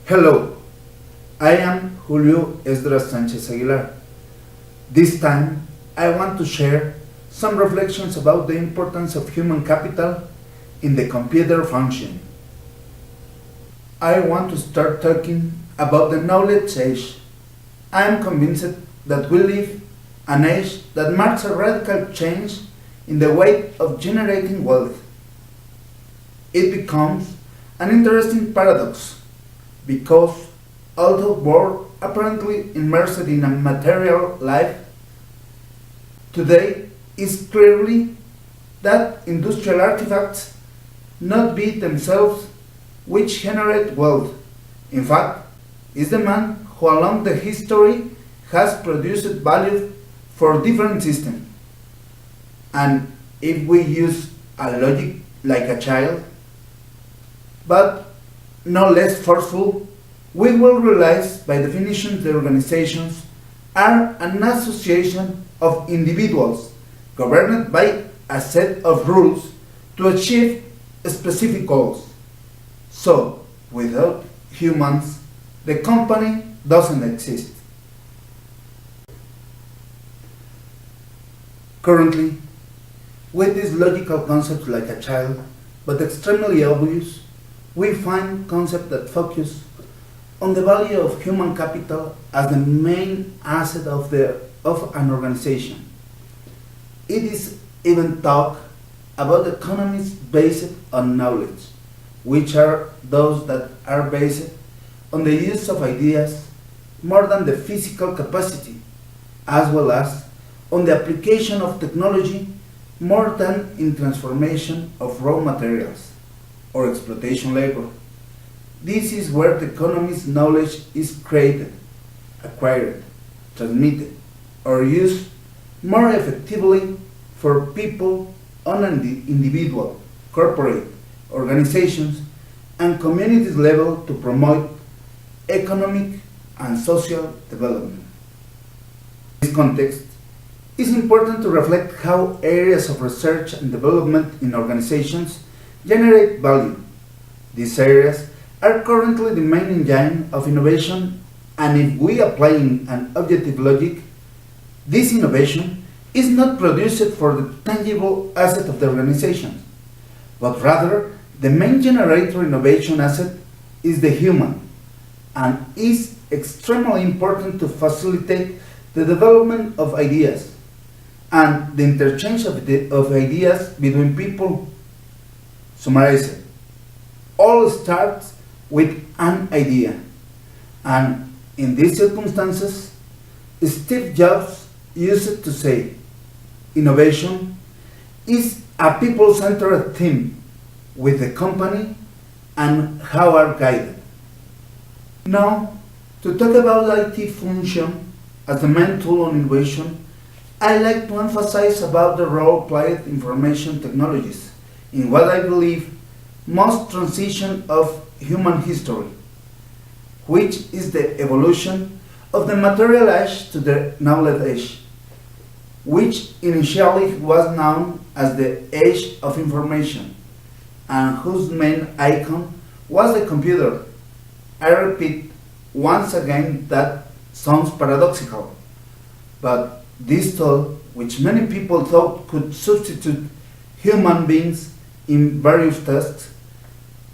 Hello, I am Julio Esdras Sanchez Aguilar. This time, I want to share some reflections about the importance of human capital in the computer function. I want to start talking about the knowledge age. I am convinced that we live an age that marks a radical change in the way of generating wealth. It becomes an interesting paradox because although we're apparently immersed in a material life, today is clearly that industrial artifacts not be themselves which generate wealth. In fact, it's the man who along the history has produced value for different systems. And if we use a logic like a child, but no less forceful, we will realize by definition the organizations are an association of individuals governed by a set of rules to achieve specific goals. So, without humans, the company doesn't exist. Currently, with these logical concepts like a child, but extremely obvious, we find concepts that focus on the value of human capital as the main asset of an organization. It is even talk about economies based on knowledge, which are those that are based on the use of ideas more than the physical capacity, as well as on the application of technology more than in transformation of raw materials or exploitation labor. This is where the economy's knowledge is created, acquired, transmitted, or used more effectively for people on an individual, corporate, organizations, and communities level to promote economic and social development. In this context, it's important to reflect how areas of research and development in organizations generate value. These areas are currently the main engine of innovation, and if we apply an objective logic, this innovation is not produced for the tangible asset of the organization, but rather the main generator innovation asset is the human, and is extremely important to facilitate the development of ideas and the interchange of ideas between people. Summarized, all starts with an idea, and in these circumstances, Steve Jobs used to say, innovation is a people-centered theme with the company and how are guided. Now, to talk about IT function as the main tool on innovation, I like to emphasize about the role played information technologies in what I believe most transition of human history, which is the evolution of the material age to the knowledge age, which initially was known as the age of information, and whose main icon was the computer. I repeat once again that sounds paradoxical, but this tool, which many people thought could substitute human beings in various tasks,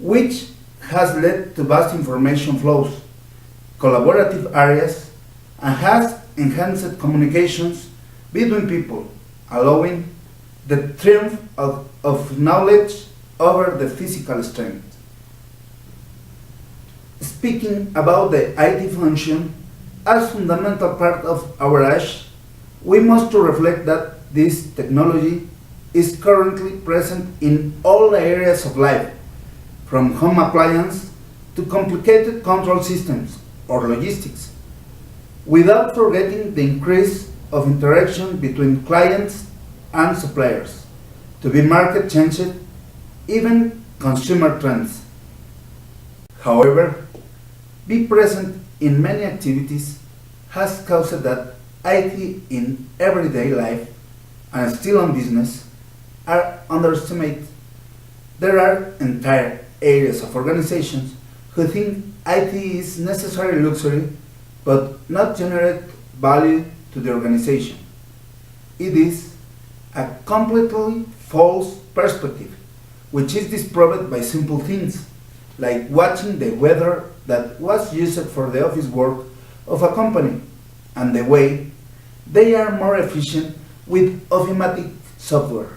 which has led to vast information flows, collaborative areas, and has enhanced communications between people, allowing the triumph of knowledge over the physical strength. Speaking about the IT function as fundamental part of our age, we must reflect that this technology is currently present in all areas of life, from home appliance to complicated control systems or logistics, without forgetting the increase of interaction between clients and suppliers, to be market changed, even consumer trends. However, be present in many activities has caused that IT in everyday life and still on business are underestimated. There are entire areas of organizations who think IT is necessary luxury, but not generate value to the organization. It is a completely false perspective, which is disproved by simple things, like watching the weather that was used for the office work of a company, and the way they are more efficient with automatic software,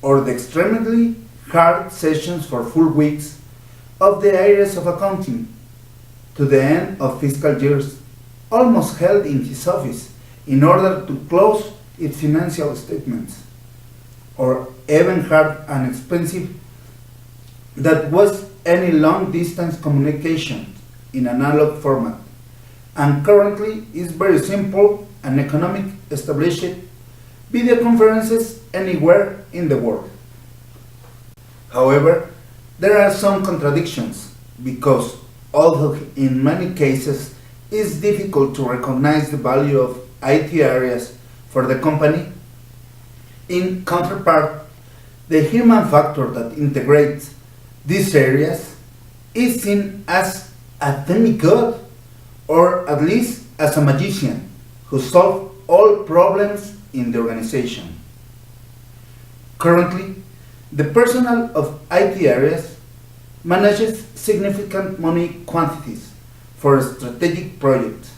or the extremely hard sessions for full weeks of the areas of accounting to the end of fiscal years, almost held in his office in order to close its financial statements, or even hard and expensive that was any long distance communication in analog format, and currently is very simple and economic established video conferences anywhere in the world. However, there are some contradictions because although in many cases it's difficult to recognize the value of IT areas for the company, in counterpart, the human factor that integrates these areas is seen as a demigod, or at least as a magician who solves all problems in the organization. Currently, the personnel of IT areas manages significant money quantities for strategic projects.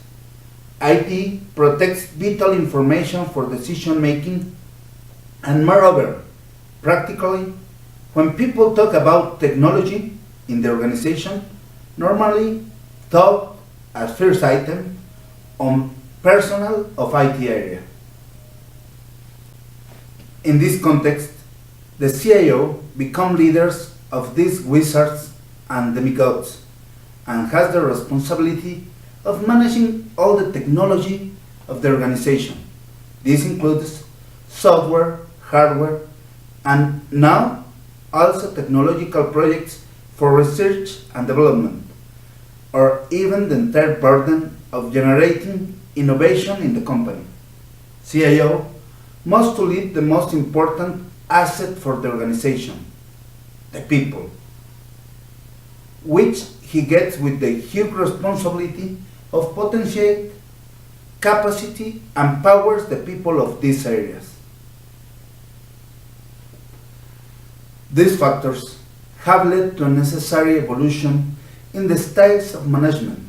IT protects vital information for decision making, and moreover, practically, when people talk about technology in the organization, normally thought as first item on personnel of IT area. In this context, the CIO become leaders of these wizards and demigods and has the responsibility of managing all the technology of the organization. This includes software, hardware, and now also technological projects for research and development, or even the entire burden of generating innovation in the company. CIO must to lead the most important asset for the organization, the people, which he gets with the huge responsibility of potentiate, capacity, and powers the people of these areas. These factors have led to a necessary evolution in the styles of management,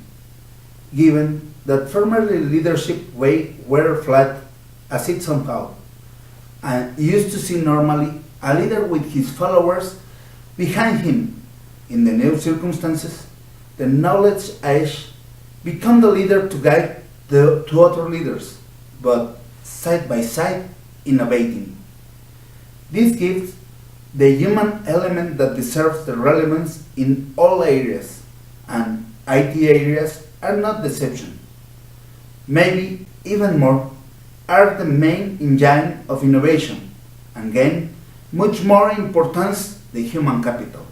given that formerly leadership way were flat as it somehow, and used to see normally a leader with his followers behind him. In the new circumstances, the knowledge age become the leader to guide the two other leaders, but side by side innovating. This gives the human element that deserves the relevance in all areas, and IT areas are not the exception. Maybe even more are the main engine of innovation, and gain much more importance the human capital.